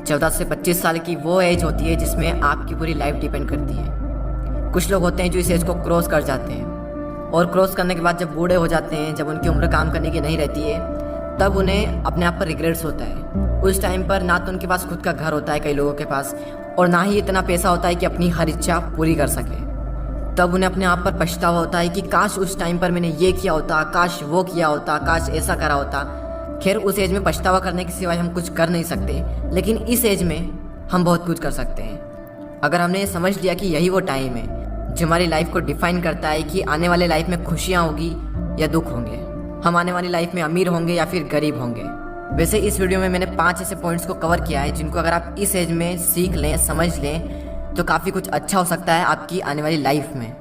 14 से 25 साल की वो एज होती है जिसमें आपकी पूरी लाइफ डिपेंड करती है। कुछ लोग होते हैं जो इस एज को क्रॉस कर जाते हैं और क्रॉस करने के बाद जब बूढ़े हो जाते हैं, जब उनकी उम्र काम करने की नहीं रहती है, तब उन्हें अपने आप पर रिग्रेट्स होता है। उस टाइम पर ना तो उनके पास खुद का घर होता है कई लोगों के पास, और ना ही इतना पैसा होता है कि अपनी हर इच्छा पूरी कर सके। तब उन्हें अपने आप पर पछतावा होता है कि काश उस टाइम पर मैंने ये किया होता, काश वो किया होता, काश ऐसा करा होता। खैर, उस एज में पछतावा करने के सिवाय हम कुछ कर नहीं सकते, लेकिन इस एज में हम बहुत कुछ कर सकते हैं। अगर हमने ये समझ लिया कि यही वो टाइम है जो हमारी लाइफ को डिफाइन करता है कि आने वाले लाइफ में खुशियाँ होगी या दुख होंगे, हम आने वाली लाइफ में अमीर होंगे या फिर गरीब होंगे। वैसे इस वीडियो में मैंने 5 ऐसे पॉइंट्स को कवर किया है जिनको अगर आप इस एज में सीख लें, समझ लें, तो काफ़ी कुछ अच्छा हो सकता है आपकी आने वाली लाइफ में।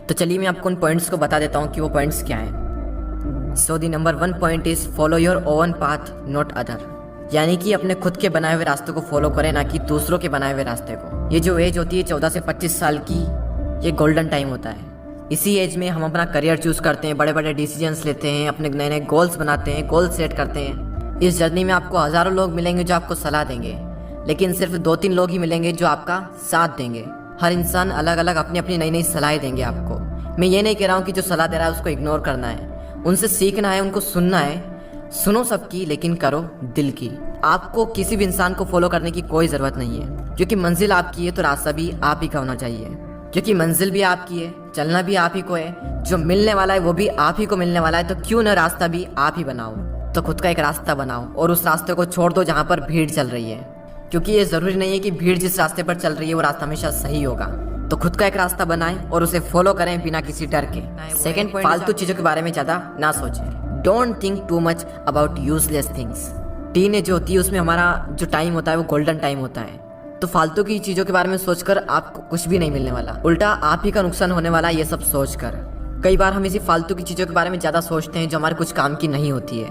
तो चलिए मैं आपको उन पॉइंट्स को बता देता हूँ कि वो पॉइंट्स क्या हैं। So the number 1 point is follow your own path not other, यानी कि अपने खुद के बनाए हुए रास्ते को फॉलो करें, ना कि दूसरों के बनाए हुए रास्ते को। ये जो एज होती है 14 से 25 साल की, ये गोल्डन टाइम होता है। इसी एज में हम अपना करियर चूज करते हैं, बड़े बड़े डिसीजंस लेते हैं, अपने नए नए गोल्स बनाते हैं, गोल्स सेट करते हैं। इस जर्नी में आपको हज़ारों लोग मिलेंगे जो आपको सलाह देंगे, लेकिन सिर्फ 2-3 लोग ही मिलेंगे जो आपका साथ देंगे। हर इंसान अलग अलग अपनी अपनी नई नई सलाहें देंगे आपको। मैं ये नहीं कह रहा हूँ कि जो सलाह दे रहा है उसको इग्नोर करना है, उनसे सीखना है, उनको सुनना है। सुनो सबकी, लेकिन करो दिल की। आपको किसी भी इंसान को फॉलो करने की कोई ज़रूरत नहीं है, क्योंकि मंजिल आपकी है तो रास्ता भी आप ही का होना चाहिए। क्योंकि मंजिल भी आपकी है, चलना भी आप ही को है, जो मिलने वाला है वो भी आप ही को मिलने वाला है, तो क्यों ना रास्ता भी आप ही बनाओ। तो खुद का एक रास्ता बनाओ और उस रास्ते को छोड़ दो जहाँ पर भीड़ चल रही है, क्योंकि ये ज़रूरी नहीं है कि भीड़ जिस रास्ते पर चल रही है वो रास्ता हमेशा सही होगा। तो खुद का एक रास्ता बनाएं और उसे फॉलो करें बिना किसी डर के। सेकंड पॉइंट, फालतू चीज़ों के बारे में ज़्यादा ना सोचें। Don't think too much about useless things. Teenage जो होती है उसमें हमारा जो टाइम होता है वो गोल्डन टाइम होता है, तो फालतू की चीज़ों के बारे में सोचकर आपको कुछ भी नहीं मिलने वाला, उल्टा आप ही का नुकसान होने वाला है ये सब सोचकर। कई बार हम इसी फालतू की चीज़ों के बारे में ज़्यादा सोचते हैं जो हमारे कुछ काम की नहीं होती है,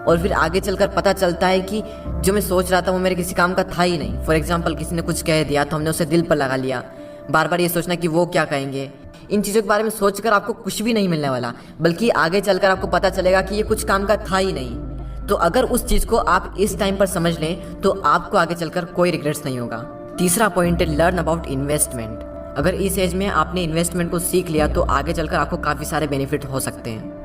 और फिर आगे चलकर पता चलता है कि जो मैं सोच रहा था वो मेरे किसी काम का था ही नहीं। फॉर एग्जाम्पल, किसी ने कुछ कह दिया तो हमने उसे दिल पर लगा लिया, बार बार ये सोचना कि वो क्या कहेंगे। इन चीज़ों के बारे में सोचकर आपको कुछ भी नहीं मिलने वाला, बल्कि आगे चलकर आपको पता चलेगा कि ये कुछ काम का था ही नहीं। तो अगर उस चीज़ को आप इस टाइम पर समझ लें तो आपको आगे चलकर कोई रिग्रेट्स नहीं होगा। तीसरा पॉइंट है लर्न अबाउट इन्वेस्टमेंट। अगर इस एज में आपने इन्वेस्टमेंट को सीख लिया तो आगे चलकर आपको काफ़ी सारे बेनिफिट हो सकते हैं।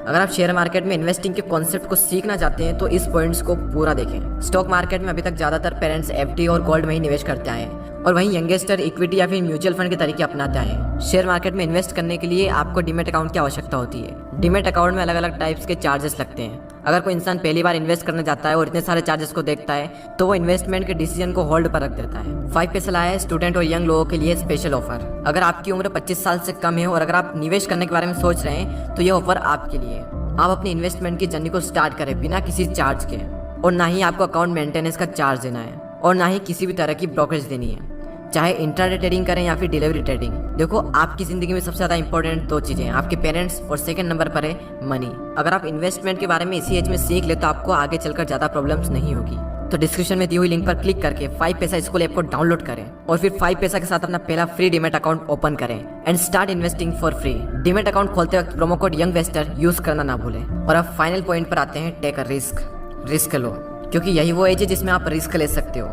अगर आप शेयर मार्केट में इन्वेस्टिंग के कॉन्सेप्ट को सीखना चाहते हैं तो इस पॉइंट्स को पूरा देखें। स्टॉक मार्केट में अभी तक ज़्यादातर पेरेंट्स एफडी और गोल्ड में ही निवेश करते आए हैं, और वहीं यंगेस्टर इक्विटी या फिर म्यूचुअल फंड के तरीके अपनाते आए हैं। शेयर मार्केट में इन्वेस्ट करने के लिए आपको डीमेट अकाउंट की आवश्यकता होती है। डीमेट अकाउंट में अलग अलग टाइप्स के चार्जेस लगते हैं। अगर कोई इंसान पहली बार इन्वेस्ट करने जाता है और इतने सारे चार्जेस को देखता है तो वो इन्वेस्टमेंट के डिसीजन को होल्ड पर रख देता है। 5 पैसा लाया है स्टूडेंट और यंग लोगों के लिए स्पेशल ऑफर। अगर आपकी उम्र 25 साल से कम है और अगर आप निवेश करने के बारे में सोच रहे हैं तो ये ऑफर आपके लिए। आप अपनी इन्वेस्टमेंट की जर्नी को स्टार्ट करें बिना किसी चार्ज के, और ना ही आपको अकाउंट मेंटेनेंस का चार्ज देना है, और ना ही किसी भी तरह की ब्रोकरेज देनी है, चाहे इंट्राडे ट्रेडिंग करें या फिर डिलीवरी ट्रेडिंग। देखो, आपकी ज़िंदगी में सबसे ज़्यादा इंपॉर्टेंट 2 चीज़ें हैं, आपके पेरेंट्स, और सेकंड नंबर पर है मनी। अगर आप इन्वेस्टमेंट के बारे में इसी एज में सीख ले तो आपको आगे चलकर ज़्यादा प्रॉब्लम्स नहीं होगी। तो डिस्क्रिप्शन में दी हुई लिंक पर क्लिक करके 5 पैसा स्कूल ऐप को डाउनलोड करें और फिर 5 पैसा के साथ अपना पहला फ्री डीमेट अकाउंट ओपन करें and start investing for free. Demat account खोलते वक्त प्रोमो कोड यंगवेस्टर यूज करना ना भूलें। और अब फाइनल पॉइंट पर आते हैं, टेक अ रिस्क लो, क्योंकि यही वो एज है जिसमें आप रिस्क ले सकते हो,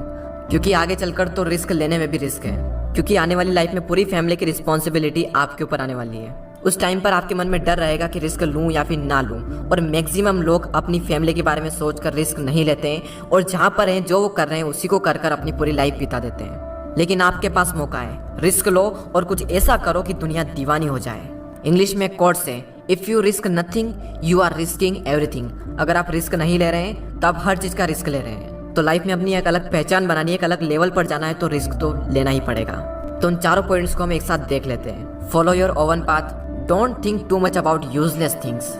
क्योंकि आगे चलकर तो रिस्क लेने में भी रिस्क है, क्योंकि आने वाली लाइफ में पूरी फैमिली की रिस्पॉन्सिबिलिटी आपके ऊपर आने वाली है। उस टाइम पर आपके मन में डर रहेगा कि रिस्क लूं या फिर ना लूं, और मैक्सिमम लोग अपनी फैमिली के बारे में सोचकर रिस्क नहीं लेते हैं, और जहां पर हैं जो वो कर रहे हैं उसी को कर कर अपनी पूरी लाइफ बिता देते हैं। लेकिन आपके पास मौका है, रिस्क लो और कुछ ऐसा करो कि दुनिया दीवानी हो जाए। इंग्लिश में कोट्स है, if you risk nothing you are risking everything. अगर आप रिस्क नहीं ले रहे हैं तो आप हर चीज का रिस्क ले रहे हैं। तो लाइफ में अपनी एक अलग पहचान बनानी है, एक अलग लेवल पर जाना है, तो रिस्क तो लेना ही पड़ेगा। तो उन चारों पॉइंट्स को हम एक साथ देख लेते हैं। Follow your own path, don't think too much about useless things,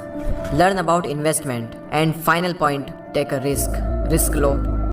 learn about investment, and final point, take a risk low.